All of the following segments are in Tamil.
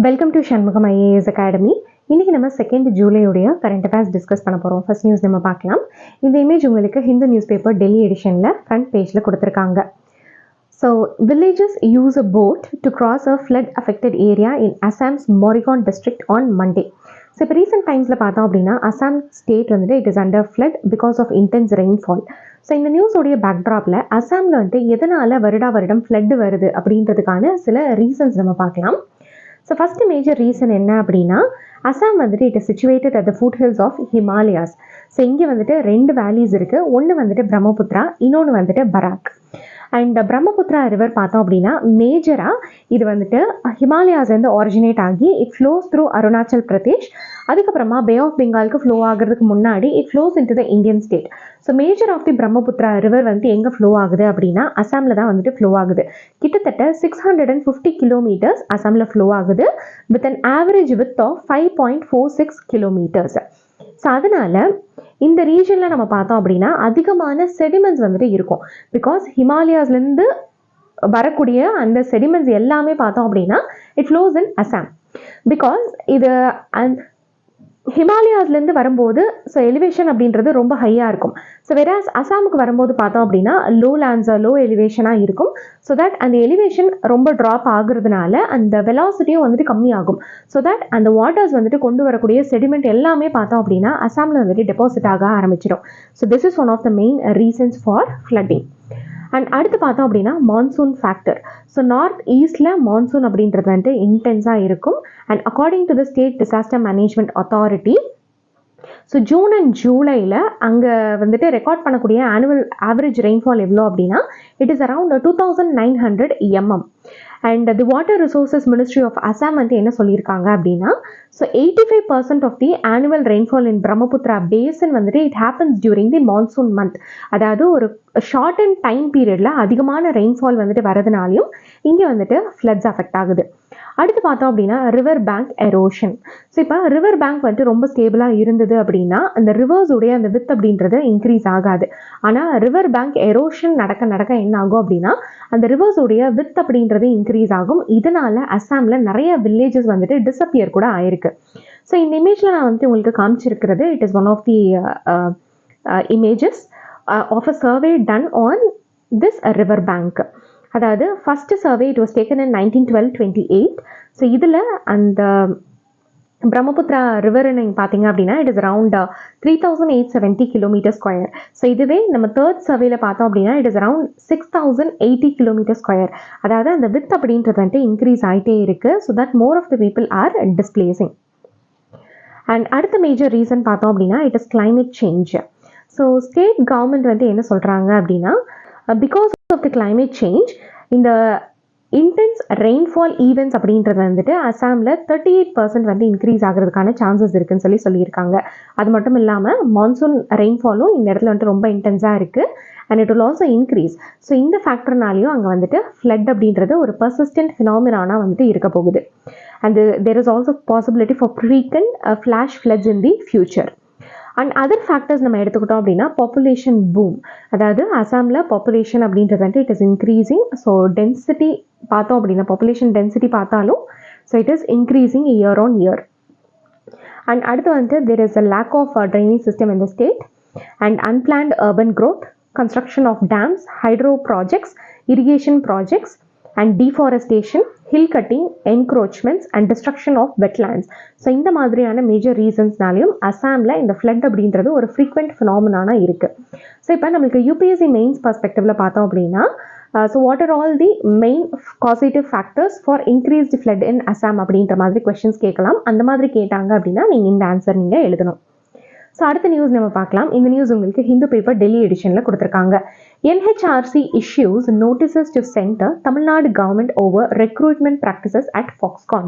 Welcome to Shanmugam IAS academy. இன்றைக்கி நம்ம 2 ஜூலையுடைய கரண்ட் அஃபேர்ஸ் டிஸ்கஸ் பண்ண போகிறோம். ஃபர்ஸ்ட் நியூஸ் நம்ம பார்க்கலாம். இந்த இமேஜ் உங்களுக்கு ஹிந்து நியூஸ் பேப்பர் டெல்லி எடிஷனில் ஃப்ரண்ட் பேஜில் கொடுத்துருக்காங்க. So villages use a boat to cross a flood affected area in Assam's Morigaon district on Monday. So இப்போ ரீசெண்ட் டைம்ஸில் பார்த்தோம் அப்படின்னா அசாம் ஸ்டேட் வந்துட்டு it is under flood because of intense rainfall. So இந்த நியூஸோடைய பேக்ட்ராப்பில் அசாமில் வந்துட்டு எதனால் வருடம் ஃப்ளட் வருது அப்படின்றதுக்கான சில ரீசன்ஸ் நம்ம பார்க்கலாம். ஸோ ஃபஸ்ட்டு மேஜர் ரீசன் என்ன அப்படின்னா, அசாம் வந்துட்டு it is situated at the foothills of Himalayas. So இங்கே வந்துட்டு 2 வேலிஸ் இருக்குது. ஒன்று வந்துட்டு பிரம்மபுத்திரா, இன்னொன்று வந்துட்டு பராக். அண்ட் பிரம்மபுத்திரா ரிவர் பார்த்தோம் அப்படின்னா மேஜராக இது வந்துட்டு ஹிமாலயாஸ்லேருந்து ஆரிஜினேட் ஆகி it flows through Arunachal Pradesh. அதுக்கப்புறமா பே ஆஃப் பெங்காலுக்கு ஃப்ளோ ஆகிறதுக்கு முன்னாடி it flows into the Indian state. So major of the Brahmaputra river வந்துட்டு எங்கே ஃப்ளோ ஆகுது அப்படின்னா அசாமில் தான் வந்துட்டு ஃப்ளோ ஆகுது. கிட்டத்தட்ட 650 கிலோமீட்டர்ஸ் அசாமில் ஃப்ளோ ஆகுது with an average with of 5.46 kilometres. So அதனால் இந்த ரீஜனில் நம்ம பார்த்தோம் அப்படின்னா அதிகமான செடிமெண்ட்ஸ் வந்துட்டு இருக்கும். பிகாஸ் ஹிமாலயாஸ்லேருந்து வரக்கூடிய அந்த செடிமெண்ட்ஸ் எல்லாமே பார்த்தோம் அப்படின்னா it flows in Assam. Because இது ஹிமாலயாஸ்லேருந்து வரும்போது ஸோ எலிவேஷன் அப்படின்றது ரொம்ப ஹையாக இருக்கும். ஸோ வெராஸ் அசாமுக்கு வரும்போது பார்த்தோம் அப்படின்னா லோ லேண்ட்ஸாக லோ எலிவேஷனாக இருக்கும். ஸோ தட் அந்த எலிவேஷன் ரொம்ப ட்ராப் ஆகுறதுனால அந்த வெலாசிட்டியும் வந்துட்டு கம்மியாகும். ஸோ தட் அந்த வாட்டர்ஸ் வந்துட்டு கொண்டு வரக்கூடிய செடிமெண்ட் எல்லாமே பார்த்தோம் அப்படின்னா அசாமில் வந்துட்டு டெபாசிட் ஆக ஆரம்பிச்சிடும். So this is one of the main reasons for flooding. And அடுத்து பார்த்தோம் அப்படின்னா மான்சூன் ஃபேக்டர். ஸோ நார்த் ஈஸ்டில் மான்சூன் அப்படின்றது வந்துட்டு இன்டென்ஸாக இருக்கும். And according to the state disaster management authority, so June and ஜூலையில் அங்கே வந்துட்டு ரெக்கார்ட் பண்ணக்கூடிய ஆனுவல் ஆவரேஜ் ரெயின்ஃபால் எவ்வளோ அப்படின்னா it is around 2900 mm. And the water resources ministry of Assam வந்து என்ன சொல்லியிருக்காங்க அப்படின்னா, so 85% of the annual rainfall in Brahmaputra basin வந்துட்டு it happens during the monsoon month. அதாவது ஒரு ஷார்ட் அண்ட் டைம் பீரியடில் அதிகமான ரெயின்ஃபால் வந்துட்டு வரதுனாலையும் இங்கே வந்துட்டு ஃப்ளட்ஸ் அஃபெக்ட் ஆகுது. அடுத்து பார்த்தோம் அப்படின்னா ரிவர் பேங்க் எரோஷன். ஸோ இப்போ ரிவர் பேங்க் வந்துட்டு ரொம்ப ஸ்டேபிளாக இருந்தது அப்படின்னா அந்த ரிவர்ஸுடைய அந்த வித் அப்படின்றது இன்க்ரீஸ் ஆகாது. ஆனால் ரிவர் பேங்க் எரோஷன் நடக்க என்ன ஆகும் அப்படின்னா அந்த ரிவர்ஸுடைய வித் அப்படின்றது இன்க்ரீஸ் ஆகும். இதனால் அசாமில் நிறைய வில்லேஜஸ் வந்துட்டு டிஸப்பியர் கூட ஆயிருக்கு. ஸோ இந்த இமேஜில் நான் வந்துட்டு உங்களுக்கு காமிச்சிருக்கிறது it is one of the images of a survey done on this river bank. அதாவது first survey it was taken in 1912-28. So இதில் அந்த பிரம்மபுத்திரா ரிவர் நீங்கள் பார்த்தீங்க அப்படின்னா it is around 3870 kilometre square. So இதுவே நம்ம தேர்ட் சர்வேல பார்த்தோம் அப்படின்னா it is around 6080 kilometre square. அதாவது அந்த வித் அப்படின்றது வந்துட்டு இன்க்ரீஸ் ஆகிட்டே இருக்குது. So that more of the people are டிஸ்பிளேசிங். And அடுத்த மேஜர் ரீசன் பார்த்தோம் அப்படின்னா it is climate change. So state government வந்து என்ன சொல்கிறாங்க அப்படின்னா because of the climate change இந்த இன்டென்ஸ் ரெயின்ஃபால் ஈவெண்ட்ஸ் அப்படின்றது வந்துட்டு அசாமில் 38% வந்து இன்க்ரீஸ் ஆகிறதுக்கான சான்சஸ் இருக்குன்னு சொல்லியிருக்காங்க. அது மட்டும் இல்லாமல் மான்சூன் ரெயின்ஃபாலும் இந்த இடத்துல வந்துட்டு ரொம்ப இன்டென்ஸாக இருக்குது and it will also increase. So இந்த ஃபேக்டர்னாலையும் அங்கே வந்துட்டு ஃப்ளட் அப்படின்றது ஒரு பர்சிஸ்டன்ட் ஃபினாமினானாக வந்துட்டு இருக்க போகுது. And there is also possibility for frequent flash floods in the future. And other factors நம்ம எடுத்துக்கிட்டோம் அப்படின்னா பாப்புலேஷன் பூம். அதாவது அசாமில் பாப்புலேஷன் அப்படின்றது வந்துட்டு it is increasing. So density பார்த்தோம் அப்படின்னா பாப்புலேஷன் டென்சிட்டி பார்த்தாலும் so it is increasing year on year. And அடுத்து வந்துட்டு there is a lack of drainage system in the state and unplanned urban growth, construction of dams, hydro projects, irrigation projects and deforestation, hill cutting, encroachments and destruction of wetlands. So இந்த மாதிரியான மேஜர் ரீசன்ஸ்னாலையும் அசாமில் இந்த ஃப்ளட் அப்படின்றது ஒரு ஃப்ரீக்வெண்ட் ஃபினாமினானா இருக்குது. ஸோ இப்போ நம்மளுக்கு யூபிஎஸ்சி மெயின்ஸ் பர்ஸ்பெக்டிவில் பார்த்தோம் அப்படின்னா so what are all the main causative factors for increased flood in Assam அப்படின்ற மாதிரி கொஸ்டின்ஸ் கேட்கலாம். அந்த மாதிரி கேட்டாங்க அப்படின்னா நீங்கள் இந்த ஆன்சர் நீங்கள் எழுதணும். ஸோ அடுத்த நியூஸ் நம்ம பார்க்கலாம். இந்த நியூஸ் உங்களுக்கு ஹிந்து பேப்பர் டெல்லி எடிஷனில் கொடுத்துருக்காங்க. NHRC issues notices to center Tamil Nadu government over recruitment practices at Foxconn.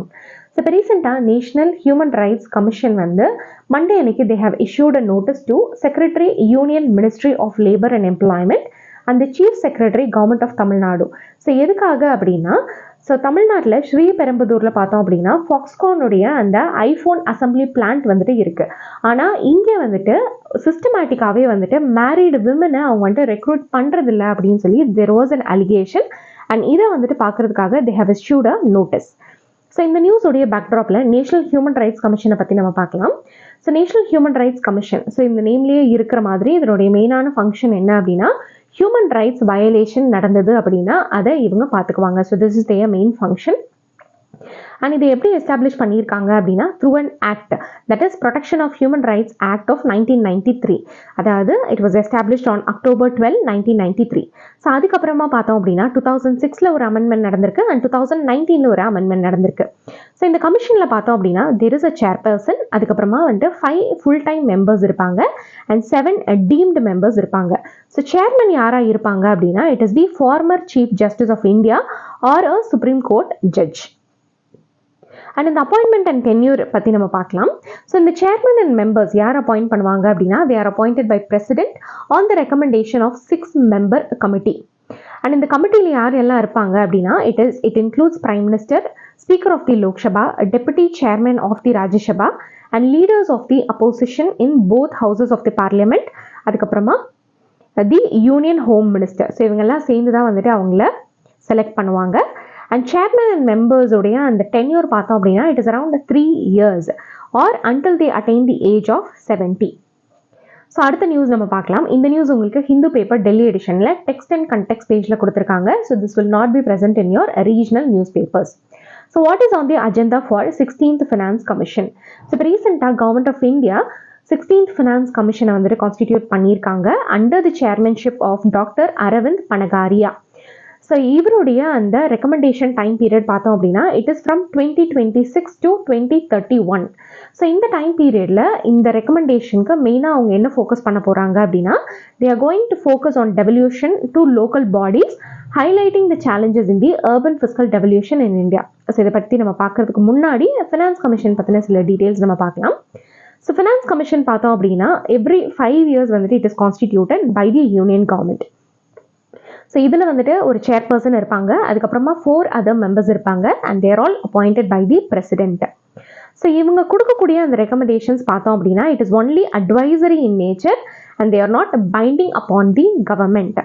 So இப்போ ரீசெண்டாக நேஷனல் ஹியூமன் ரைட்ஸ் கமிஷன் வந்து மண்டே அன்னைக்கு they have issued a notice to secretary union ministry of labour and employment and chief secretary government of Tamil Nadu. So எதுக்காக அப்படின்னா ஸோ தமிழ்நாட்டில் ஸ்ரீபெரும்புதூரில் பார்த்தோம் அப்படின்னா ஃபாக்ஸ்கானுடைய அந்த ஐஃபோன் அசம்பிளி பிளான்ட் வந்துட்டு இருக்குது. ஆனால் இங்கே வந்துட்டு சிஸ்டமேட்டிக்காகவே வந்துட்டு மேரீடு விமனை அவங்க வந்துட்டு ரெக்ரூட் பண்ணுறதில்ல அப்படின்னு சொல்லி there was an allegation. And இதை வந்துட்டு பார்க்குறதுக்காக they have issued a notice. So இந்த நியூஸோடைய பேக்ட்ராப்பில் நேஷனல் ஹியூமன் ரைட்ஸ் கமிஷனை பற்றி நம்ம பார்க்கலாம். So national human rights commission, so இந்த நேம்லேயே இருக்கிற மாதிரி இதனுடைய மெயினான ஃபங்க்ஷன் என்ன அப்படின்னா, ஹியூமன் ரைட்ஸ் வயலேஷன் நடந்தது அப்படின்னா அதை இவங்க பார்த்துக்குவாங்க. So this is their main function. And இதை எப்படி எஸ்டாப்ளிஷ் பண்ணியிருக்காங்க அப்படின்னா through an act, that is protection of human rights act of 1993. அதாவது it was established on October 12, 1993. So அதுக்கப்புறமா பார்த்தோம் அப்படின்னா 2006 ஒரு அமெண்ட்மெண்ட் நடந்திருக்கு அண்ட் 2019 ஒரு அமெண்ட்மெண்ட் நடந்திருக்கு. ஸோ இந்த கமிஷனில் பார்த்தோம் அப்படின்னா there is a chairperson, அதுக்கப்புறமா வந்துட்டு 5 ஃபுல் டைம் மெம்பர்ஸ் இருப்பாங்க அண்ட் 7 டீம்டு மெம்பர்ஸ் இருப்பாங்க. ஸோ சேர்மன் யாராக இருப்பாங்க அப்படின்னா it is the former chief justice of India or a supreme court judge. And இந்த அப்பாயின்மெண்ட் அண்ட் டென்யூர் பற்றி நம்ம பார்க்கலாம். ஸோ இந்த சேர்மன் அண்ட் மெம்பர்ஸ் யார் அப்பாயிண்ட் பண்ணுவாங்க அப்படின்னா they are appointed by president on the recommendation of 6 member committee. And இந்த கமிட்டியில் யார் எல்லாம் இருப்பாங்க அப்படின்னா it includes prime minister, speaker of the Lok Sabha, deputy chairman of the Rajya Sabha and leaders of the opposition in both houses of the parliament, அதுக்கப்புறமா the union home minister. So இவங்கெல்லாம் சேர்ந்து தான் வந்துட்டு அவங்கள செலக்ட் பண்ணுவாங்க. அண்ட் சேர்மன் அண்ட் மெம்பர்ஸோடைய அந்த டென்யூர் பார்த்தோம் அப்படின்னா it is around 3 years or until they attain the age of 70. So அடுத்த நியூஸ் நம்ம பார்க்கலாம். இந்த நியூஸ் உங்களுக்கு ஹிந்து பேப்பர் டெல்லி எடிஷனில் டெக்ஸ்ட் அண்ட் கண்டெக்ஸ்ட் பேஜில் கொடுத்துருக்காங்க. So this will not be present in your regional newspapers. So what is on the agenda for 16th finance commission? So இப்போ ரீசெண்டாக government of India 16th finance கமிஷனை வந்துட்டு கான்ஸ்டிடியூட் பண்ணியிருக்காங்க under the chairmanship of doctor Arvind Panagariya. So இவருடைய அந்த ரெக்கமெண்டேஷன் டைம் பீரியட் பார்த்தோம் அப்படின்னா it is from 2026 to 2031. So இந்த டைம் பீரியடில் இந்த ரெக்கமெண்டேஷனுக்கு மெயினாக அவங்க என்ன ஃபோக்கஸ் பண்ண போகிறாங்க அப்படின்னா they are going to focus on devolution to local bodies, highlighting the challenges in the urban fiscal devolution in India. So இதை பற்றி நம்ம பார்க்கறதுக்கு முன்னாடி ஃபினான்ஸ் கமிஷன் பற்றின சில டீட்டெயில்ஸ் நம்ம பார்க்கலாம். ஸோ ஃபினான்ஸ் கமிஷன் பார்த்தோம் அப்படின்னா எவ்ரி 5 years வந்துட்டு it is constituted by the union government. So இதில் வந்துட்டு ஒரு சேர்பர்சன் இருப்பாங்க, அதுக்கப்புறமா 4 other members இருப்பாங்க and they're all appointed by the president. So இவங்க கொடுக்கக்கூடிய அந்த ரெக்கமெண்டேஷன்ஸ் பார்த்தோம் அப்படின்னா it is only advisory in nature and they are not binding upon the government.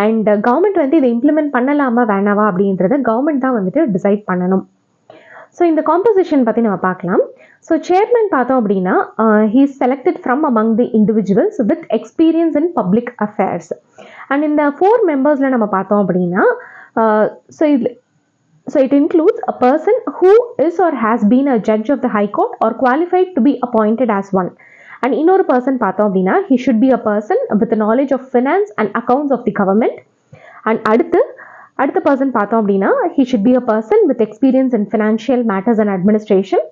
And government வந்து இதை இம்ப்ளிமெண்ட் பண்ணலாமா வேணாவா அப்படின்றத கவர்மெண்ட் தான் வந்துட்டு டிசைட் பண்ணணும். ஸோ இந்த காம்போசிஷன் பற்றி நம்ம பார்க்கலாம். ஸோ சேர்மன் பார்த்தோம் அப்படின்னா he is selected from among the individuals with experience in public affairs. And இந்த 4 மெம்பர்ஸில் நம்ம பார்த்தோம் அப்படின்னா so it includes a person who is or has been a judge of the High Court or qualified to be appointed as one. And இன்னொரு person பார்த்தோம் அப்படின்னா he should be a person with the knowledge of finance and accounts of the government. And அடுத்த person பார்த்தோம் அப்படின்னா he should be a person with experience in financial matters and administration.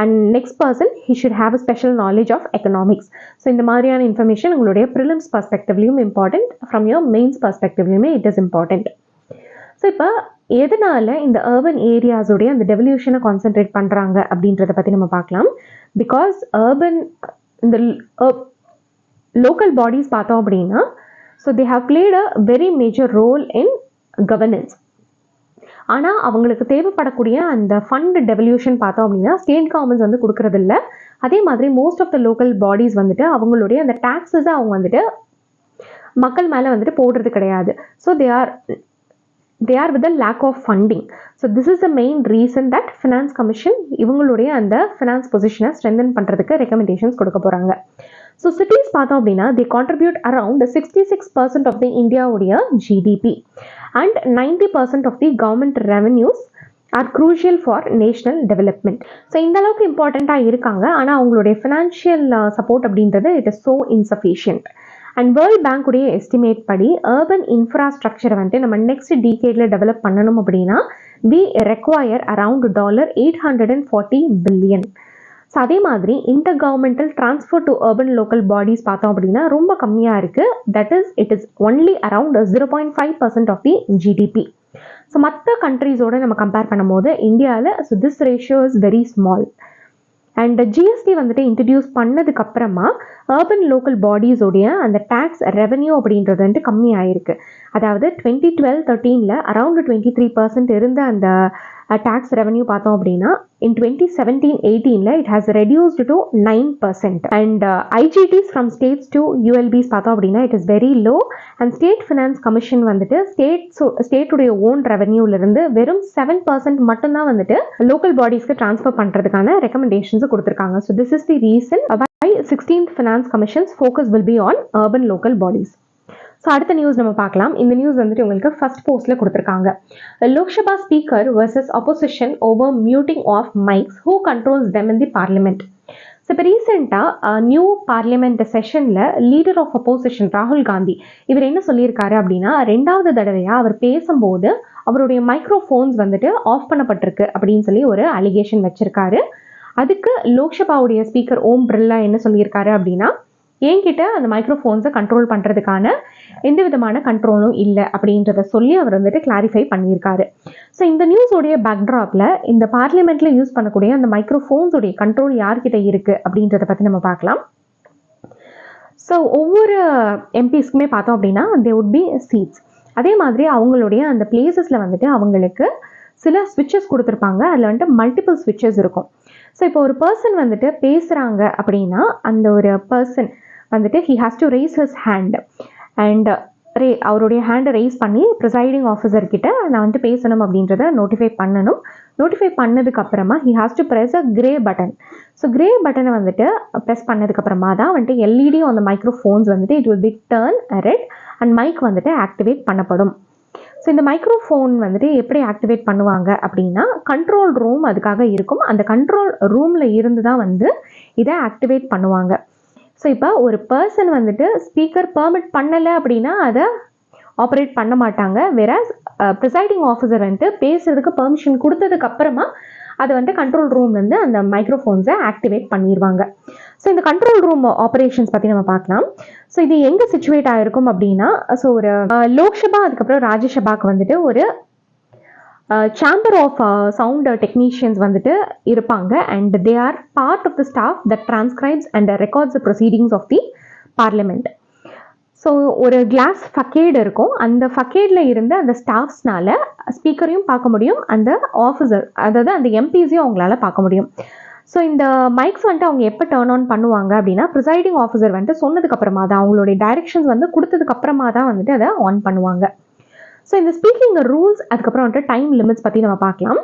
And next person he should have a special knowledge of economics. So இந்த மாதிரியான இன்ஃபர்மேஷன் உங்களுடைய ப்ரிலிம்ஸ் பர்ஸ்பெக்டிவ்லையும் இம்பார்ட்டன்ட், ஃப்ரம் யோர் மெயின்ஸ் பர்ஸ்பெக்டிவ்லையுமே இட் இஸ் இம்பார்ட்டன்ட். ஸோ இப்போ எதனால இந்த அர்பன் ஏரியாஸோடைய அந்த டெவல்யூஷனை கான்சென்ட்ரேட் பண்ணுறாங்க அப்படின்றத பற்றி நம்ம பார்க்கலாம். பிகாஸ் இந்த லோக்கல் பாடிஸ் பார்த்தோம் அப்படின்னா so they have played a very major role in governance. ஆனால் அவங்களுக்கு தேவைப்படக்கூடிய அந்த ஃபண்ட் டெவல்யூஷன் பார்த்தோம் அப்படின்னா ஸ்டேட் கவர்மெண்ட்ஸ் வந்து கொடுக்கறதில்ல. அதே மாதிரி most of the local bodies வந்துட்டு அவங்களுடைய அந்த டாக்ஸஸை அவங்க வந்துட்டு மக்கள் மேலே வந்துட்டு போடுறது கிடையாது. So they are with the lack of funding. So this is the main reason that finance commission இவங்களுடைய அந்த finance position strengthen பண்றதுக்கு recommendations கொடுக்க போறாங்க. So cities பார்த்தோம் அப்படின்னா they contribute around 66% of the India உடைய GDP and 90% of the government revenues are crucial for national development. So இந்த அளவுக்கு இம்பார்ட்டண்ட்டாக இருக்காங்க, ஆனால் அவங்களுடைய ஃபினான்ஷியல் சப்போர்ட் அப்படின்றது it is so insufficient. And world bank உடைய எஸ்டிமேட் படி அர்பன் இன்ஃப்ராஸ்ட்ரக்சரை வந்துட்டு நம்ம நெக்ஸ்ட் டிகேடில் டெவலப் பண்ணணும் அப்படின்னா we require around $840 billion. So அதே மாதிரி inter governmental transfer to urban local bodies பார்த்தோம் அப்படின்னா ரொம்ப கம்மியாக இருக்குது. That is it is only around 0.5% of the GDP. So மற்ற கண்ட்ரீஸோடு நம்ம கம்பேர் பண்ணும்போது இந்தியாவில் so this ratio is very small. And GST வந்துட்டு இன்ட்ரடியூஸ் பண்ணதுக்கப்புறமா அர்பன் லோக்கல் பாடிஸோடைய அந்த டேக்ஸ் ரெவன்யூ அப்படின்றது வந்துட்டு கம்மி ஆயிருக்கு. அதாவது 2012-13 அரவுண்ட் 23% இருந்த அந்த tax revenue பார்த்தோம் அப்படின்னா in 2017-18 it has reduced to 9%. And IGTs from states to ULBs பார்த்தோம் அப்படின்னா it is very low. And state finance commission வந்துட்டு ஸ்டேட்டுடைய ஓன் ரெவென்யூல இருந்து வெறும் 7% மட்டும்தான் வந்துட்டு லோக்கல் பாடிஸ்க்கு ட்ரான்ஸ்ஃபர் பண்றதுக்கான ரெக்கமெண்டேஷன்ஸ் கொடுத்திருக்காங்க. So this is the reason why 16th finance commission's focus will be on urban local bodies. So அடுத்த நியூஸ் நம்ம பார்க்கலாம். இந்த நியூஸ் வந்துட்டு உங்களுக்கு ஃபர்ஸ்ட் போஸ்ட்ல கொடுத்துருக்காங்க. Lok Sabha speaker versus opposition over muting of mics who controls them in the parliament. So இப்போ ரீசெண்டாக நியூ பார்லிமெண்ட் செஷனில் லீடர் ஆஃப் அப்போசிஷன் ராகுல் காந்தி இவர் என்ன சொல்லியிருக்காரு அப்படின்னா, 2வது தடவையாக அவர் பேசும்போது அவருடைய மைக்ரோஃபோன்ஸ் வந்துட்டு ஆஃப் பண்ணப்பட்டிருக்கு அப்படின்னு சொல்லி ஒரு அலிகேஷன் வச்சிருக்காரு. அதுக்கு லோக்சபாவுடைய ஸ்பீக்கர் ஓம் பிர்லா என்ன சொல்லியிருக்காரு அப்படின்னா, என்கிட்ட அந்த மைக்ரோஃபோன்ஸை கண்ட்ரோல் பண்ணுறதுக்கான எந்த விதமான கண்ட்ரோலும் இல்லை அப்படின்றத சொல்லி அவர் வந்துட்டு கிளாரிஃபை பண்ணியிருக்காரு. ஸோ இந்த நியூஸோடைய பேக்ட்ராப்பில் இந்த பார்லிமெண்ட்ல யூஸ் பண்ணக்கூடிய அந்த மைக்ரோஃபோன்ஸோடைய கண்ட்ரோல் யார்கிட்ட இருக்குது அப்படின்றத பற்றி நம்ம பார்க்கலாம். ஸோ ஒவ்வொரு எம்பிஸ்க்குமே பார்த்தோம் அப்படின்னா தே வுட் பி சீட்ஸ். அதே மாதிரி அவங்களுடைய அந்த பிளேசஸில் வந்துட்டு அவங்களுக்கு சில ஸ்விட்சஸ் கொடுத்துருப்பாங்க. அதில் வந்துட்டு மல்டிபிள் ஸ்விட்சஸ் இருக்கும். ஸோ இப்போ ஒரு பர்சன் வந்துட்டு பேசுகிறாங்க அப்படின்னா அந்த ஒரு பர்சன் வந்துட்டு he has to raise his hand and அவருடைய ஹேண்டை ரைஸ் பண்ணி ப்ரிசைடிங் ஆஃபீஸர் கிட்ட நான் வந்துட்டு பேசணும் அப்படின்றத நோட்டிஃபை பண்ணணும். நோட்டிஃபை பண்ணதுக்கு அப்புறமா he has to press a grey button. So grey பட்டனை வந்துட்டு ப்ரெஸ் பண்ணதுக்கு அப்புறமா தான் வந்துட்டு எல்இடி ஆன் த மைக்ரோஃபோன்ஸ் வந்துட்டு it will be turn red and mic வந்துட்டு ஆக்டிவேட் பண்ணப்படும். ஸோ இந்த மைக்ரோஃபோன் வந்துட்டு எப்படி ஆக்டிவேட் பண்ணுவாங்க அப்படின்னா, கண்ட்ரோல் ரூம் அதுக்காக இருக்கும். அந்த கண்ட்ரோல் ரூமில் இருந்து தான் வந்து இதை ஆக்டிவேட் பண்ணுவாங்க. ஸோ இப்போ ஒரு பர்சன் வந்துட்டு ஸ்பீக்கர் பெர்மிட் பண்ணலை அப்படின்னா அதை ஆப்ரேட் பண்ண மாட்டாங்க. வேறஸ் ப்ரிசைடிங் ஆஃபீஸர் வந்துட்டு பேசுறதுக்கு பெர்மிஷன் கொடுத்ததுக்கு அப்புறமா அதை வந்துட்டு கண்ட்ரோல் ரூம் வந்து அந்த மைக்ரோஃபோன்ஸை ஆக்டிவேட் பண்ணிடுவாங்க. ஸோ இந்த கண்ட்ரோல் ரூம் ஆப்ரேஷன்ஸ் பற்றி நம்ம பார்க்கலாம். ஸோ இது எங்கே சிச்சுவேட் ஆகிருக்கும் அப்படின்னா, ஸோ ஒரு லோக்சபா அதுக்கப்புறம் ராஜ்யசபாக்கு வந்துட்டு ஒரு சேம்பர் ஆஃப் சவுண்ட் டெக்னீஷியன்ஸ் வந்துட்டு இருப்பாங்க. And they are part of the staff that transcribes and records the proceedings of the parliament. So ஒரு கிளாஸ் ஃபக்கேடு இருக்கும். அந்த ஃபக்கேடில் இருந்து அந்த ஸ்டாஃப்ஸ்னால ஸ்பீக்கரையும் பார்க்க முடியும், அந்த ஆஃபீஸர் அதாவது அந்த எம்பிஸையும் அவங்களால பார்க்க முடியும். ஸோ இந்த மைக்ஸ் வந்துட்டு அவங்க எப்போ டர்ன் ஆன் பண்ணுவாங்க அப்படின்னா, ப்ரிசைடிங் ஆஃபீஸர் வந்துட்டு சொன்னதுக்கு அப்புறமா தான், அவங்களுடைய டைரக்ஷன்ஸ் வந்து கொடுத்ததுக்கு அப்புறமா தான் வந்துட்டு அதை ஆன் பண்ணுவாங்க. ஸோ இந்த ஸ்பீக்கிங் ரூல்ஸ் அதுக்கப்புறம் வந்துட்டு டைம் லிமிட்ஸ் பற்றி நம்ம பார்க்கலாம்.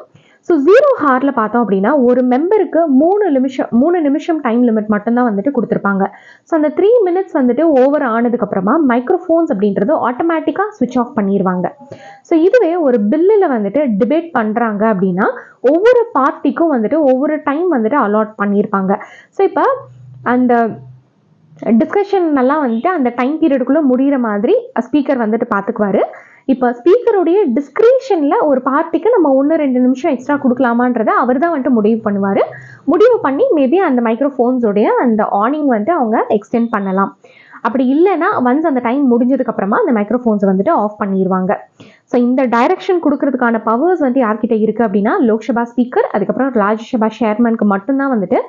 ஸோ 0 ஹாரில் பார்த்தோம் அப்படின்னா ஒரு மெம்பருக்கு 3 நிமிஷம் டைம் லிமிட் மட்டும்தான் வந்துட்டு கொடுத்துருப்பாங்க. ஸோ அந்த 3 மினிட்ஸ் வந்துட்டு ஓவர் ஆனதுக்கப்புறமா மைக்ரோஃபோன்ஸ் அப்படின்றது ஆட்டோமேட்டிக்காக ஸ்விட்ச் ஆஃப் பண்ணிடுவாங்க. ஸோ இதுவே ஒரு பில்லில் வந்துட்டு டிபேட் பண்ணுறாங்க அப்படின்னா ஒவ்வொரு பார்ட்டிக்கும் வந்துட்டு ஒவ்வொரு டைம் வந்துட்டு அலாட் பண்ணியிருப்பாங்க. ஸோ இப்போ அந்த டிஸ்கஷன் எல்லாம் வந்துட்டு அந்த டைம் பீரியடுக்குள்ளே முடிகிற மாதிரி ஸ்பீக்கர் வந்துட்டு பார்த்துக்குவாரு. இப்போ ஸ்பீக்கருடைய டிஸ்கிரிப்ஷனில் ஒரு பார்ட்டிக்கு நம்ம 1-2 நிமிஷம் எக்ஸ்ட்ரா கொடுக்கலாமான்றதை அவர் தான் வந்துட்டு முடிவு பண்ணுவார். முடிவு பண்ணி மேபி அந்த மைக்ரோஃபோன்ஸோடைய அந்த ஆனிங் வந்துட்டு அவங்க எக்ஸ்டெண்ட் பண்ணலாம். அப்படி இல்லைன்னா ஒன்ஸ் அந்த டைம் முடிஞ்சதுக்கப்புறமா அந்த மைக்ரோஃபோன்ஸ் வந்துட்டு ஆஃப் பண்ணிடுவாங்க. ஸோ இந்த டைரக்ஷன் கொடுக்கறதுக்கான பவர்ஸ் வந்துட்டு யார்கிட்ட இருக்குது அப்படின்னா லோக்சபா ஸ்பீக்கர் அதுக்கப்புறம் ராஜ்யசபா சேர்மனுக்கு மட்டும்தான் வந்துட்டு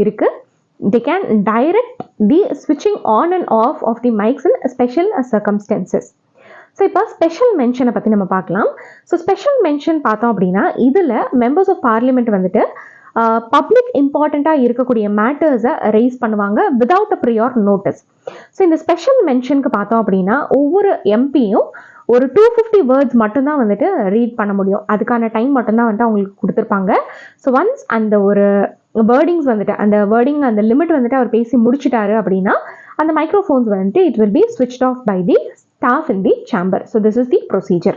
இருக்குது. They can direct the switching on and off of the mics in special circumstances. So இப்போ ஸ்பெஷல் மென்ஷனை பற்றி நம்ம பார்க்கலாம். ஸோ ஸ்பெஷல் மென்ஷன் பார்த்தோம் அப்படின்னா இதில் மெம்பர்ஸ் ஆஃப் பார்லிமெண்ட் வந்துட்டு பப்ளிக் இம்பார்ட்டண்ட்டாக இருக்கக்கூடிய மேட்டர்ஸை ரைஸ் பண்ணுவாங்க விதவுட் அ ப்ரியார் நோட்டீஸ். ஸோ இந்த ஸ்பெஷல் மென்ஷனுக்கு பார்த்தோம் அப்படின்னா ஒவ்வொரு எம்பியும் ஒரு 250 வேர்ட்ஸ் மட்டும்தான் வந்துட்டு ரீட் பண்ண முடியும். அதுக்கான டைம் மட்டும்தான் வந்துட்டு அவங்களுக்கு கொடுத்துருப்பாங்க. ஸோ ஒன்ஸ் அந்த ஒரு வேர்டிங்ஸ் வந்துட்டு அந்த வேர்டிங் அந்த லிமிட் வந்துட்டு அவர் பேசி முடிச்சிட்டாரு அப்படின்னா அந்த மைக்ரோஃபோன்ஸ் வந்துட்டு it will be switched off by the staff in the chamber. So this is the procedure.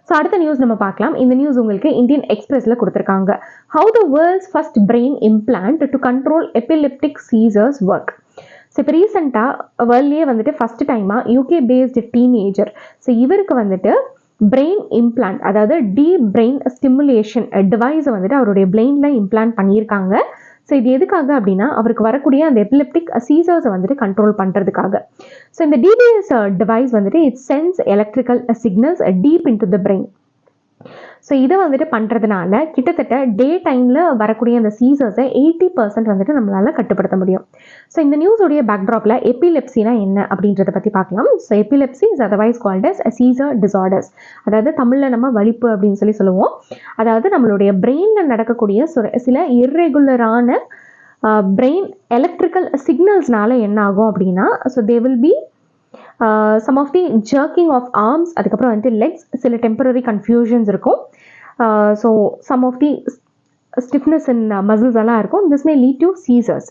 So அடுத்த நியூஸ் நம்ம பார்க்கலாம். இந்த நியூஸ் உங்களுக்கு இந்தியன் எக்ஸ்பிரஸில் கொடுத்துருக்காங்க. How the world's first brain implant to control epileptic seizures work. So இப்போ ரீசெண்டாக வேர்ல்ட்லேயே வந்துட்டு ஃபஸ்ட் டைமாக யூகே பேஸ்டு டீனேஜர் ஸோ இவருக்கு வந்துட்டு பிரெயின் இம்ப்ளான்ட் அதாவது டீப் பிரெயின் ஸ்டிமுலேஷன் டிவைஸை வந்துட்டு அவருடைய பிரெயினில் இம்ப்ளான்ட் பண்ணியிருக்காங்க. ஸோ இது எதுக்காக அப்படின்னா அவருக்கு வரக்கூடிய அந்த எபிலெப்டிக் சீசர்ஸை வந்துட்டு கண்ட்ரோல் பண்ணுறதுக்காக. ஸோ இந்த டிபிஎஸ் டிவைஸ் வந்துட்டு it sense electrical signals deep in to the brain. So இதை வந்துட்டு பண்ணுறதுனால கிட்டத்தட்ட டே டைமில் வரக்கூடிய அந்த சீசர்ஸை 80% வந்துட்டு நம்மளால் கட்டுப்படுத்த முடியும். ஸோ இந்த நியூஸோடைய பேக்ட்ராப்பில் எபிலெப்சினா என்ன அப்படின்றத பற்றி பார்க்கலாம். So epilepsy is otherwise called as seizure disorders. அதாவது தமிழில் நம்ம வலிப்பு அப்படின்னு சொல்லுவோம். அதாவது நம்மளுடைய பிரெயினில் நடக்கக்கூடிய சில இர்ரெகுலரான பிரெயின் எலக்ட்ரிக்கல் சிக்னல்ஸ்னால என்ன ஆகும் அப்படின்னா, so they will be some of the jerking of arms, அதுக்கப்புறம் வந்துட்டு லெக்ஸ், சில டெம்பரரி கன்ஃபியூஷன்ஸ் இருக்கும். So some of the stiffness in muscles எல்லாம் இருக்கும். This may lead to seizures.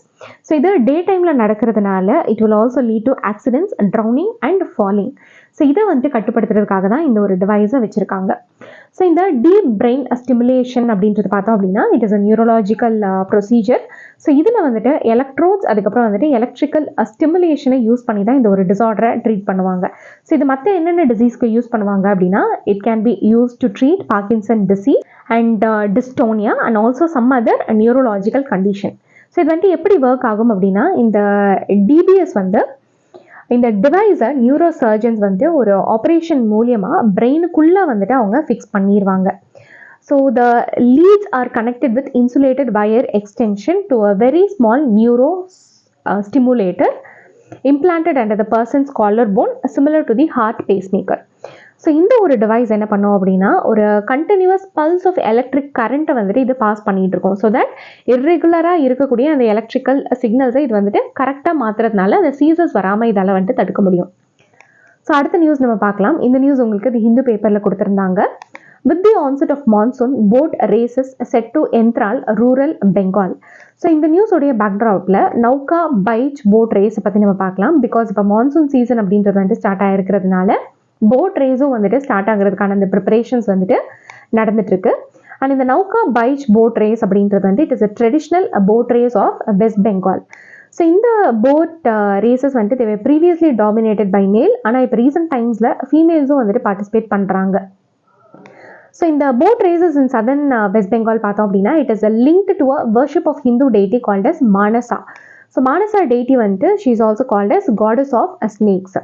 So இது டே டைமில் நடக்கிறதுனால it will also lead to accidents, drowning and falling. So இதை வந்துட்டு கட்டுப்படுத்துறதுக்காக தான் இந்த ஒரு டிவைஸை வச்சுருக்காங்க. ஸோ இந்த டீப் பிரெயின் ஸ்டிமுலேஷன் அப்படின்றது பார்த்தோம் அப்படின்னா it is a neurological procedure. So இதில் வந்துட்டு எலக்ட்ரோட்ஸ், அதுக்கப்புறம் வந்துட்டு எலக்ட்ரிக்கல் ஸ்டிமுலேஷனை யூஸ் பண்ணி தான் இந்த ஒரு டிசார்டரை ட்ரீட் பண்ணுவாங்க. ஸோ இது மற்ற என்னென்ன டிசீஸ்க்கு யூஸ் பண்ணுவாங்க அப்படின்னா, it can be use to treat Parkinson disease and dystonia and also some other neurological condition. So இது வந்துட்டு எப்படி ஒர்க் ஆகும் அப்படின்னா, இந்த டிபிஎஸ் வந்து இந்த டிவைஸை நியூரோ சர்ஜன்ஸ் வந்து ஒரு ஆப்ரேஷன் மூலியமாக பிரெயினுக்குள்ளே வந்துட்டு அவங்க ஃபிக்ஸ் பண்ணிடுவாங்க. So the leads are connected with insulated wire extension to a very small neuro stimulator implanted under the person's collarbone similar to the heart pacemaker. So இந்த ஒரு டிவைஸ் என்ன பண்ணோம் அப்படின்னா, ஒரு கண்டினியூஸ் பல்ஸ் ஆஃப் எலக்ட்ரிக் கரண்ட்டை வந்துட்டு இது பாஸ் பண்ணிகிட்டு இருக்கும். ஸோ தட் இர்ரெகுலராக இருக்கக்கூடிய அந்த எலக்ட்ரிக்கல் சிக்னல்ஸை இது வந்துட்டு கரெக்டாக மாற்றுறதுனால அந்த சீசர்ஸ் வராமல் இதால் வந்துட்டு தடுக்க முடியும். ஸோ அடுத்த நியூஸ் நம்ம பார்க்கலாம். இந்த நியூஸ் உங்களுக்கு தி ஹிந்து பேப்பரில் கொடுத்துருந்தாங்க. With the onset of monsoon, boat races set to enthrall rural Bengal. So இந்த நியூஸோடைய பேக்ட்ராப்பில் நௌகா பைச் போட் ரேஸை பற்றி நம்ம பார்க்கலாம். பிகாஸ் இப்போ மான்சூன் சீசன் அப்படின்றது வந்துட்டு ஸ்டார்ட் ஆகிருக்கிறதுனால போட் ரேஸும் வந்துட்டு ஸ்டார்ட் ஆகிறதுக்கான அந்த ப்ரிப்பரேஷன்ஸ் வந்துட்டு நடந்துட்டுருக்கு. அண்ட் இந்த நௌகா பைச் போட் ரேஸ் அப்படின்றது வந்து it is a traditional boat race of west Bengal. So இந்த போட் ரேசஸ் வந்துட்டு தேவை ப்ரீவியஸ்லி டாமினேட்டட் பை மேல், ஆனால் இப்போ ரீசெண்ட் டைம்ஸில் ஃபீமேல்ஸும் வந்துட்டு பார்ட்டிசிபேட் பண்ணுறாங்க. ஸோ இந்த boat races in southern west Bengal பார்த்தோம் அப்படின்னா it is linked to a worship of Hindu deity called as Manasa. So Manasa deity வந்துட்டு she is also called as goddess of snakes.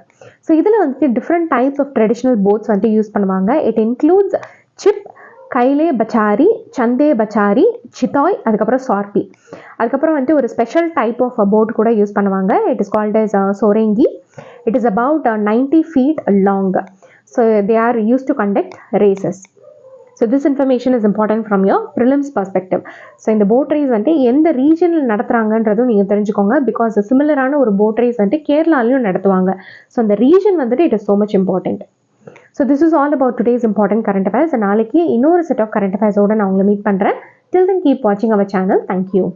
So இதில் வந்துட்டு different types of traditional boats வந்துட்டு யூஸ் பண்ணுவாங்க. இட் இன்க்ளூட்ஸ் சிப், கைலே பச்சாரி, சந்தே பச்சாரி, சித்தாய், அதுக்கப்புறம் சார்பி. அதுக்கப்புறம் வந்துட்டு ஒரு ஸ்பெஷல் டைப் ஆஃப் போட் கூட யூஸ் பண்ணுவாங்க. இட் இஸ் கால்ட் அஸ் சோரெங்கி. It is about 90 feet long. So they are use to conduct races. So this information is important from your prelims perspective. So இந்த போட் ரேஸ் வந்துட்டு எந்த ரீஜனில் நடத்துகிறாங்கன்றதும் நீங்கள் தெரிஞ்சுக்கோங்க. பிகாஸ் சிமிலரான ஒரு போட் ரேஸ் வந்துட்டு கேரளாலையும் நடத்துவாங்க. ஸோ அந்த ரீஜன் வந்துட்டு it is so much important. So this is all about today's important current affairs. நாளைக்கு இன்னொரு செட் ஆஃப் கரண்ட் அஃபேர்ஸோடு நான் உங்களை மீட் பண்ணுறேன். Till then keep watching our channel. Thank you.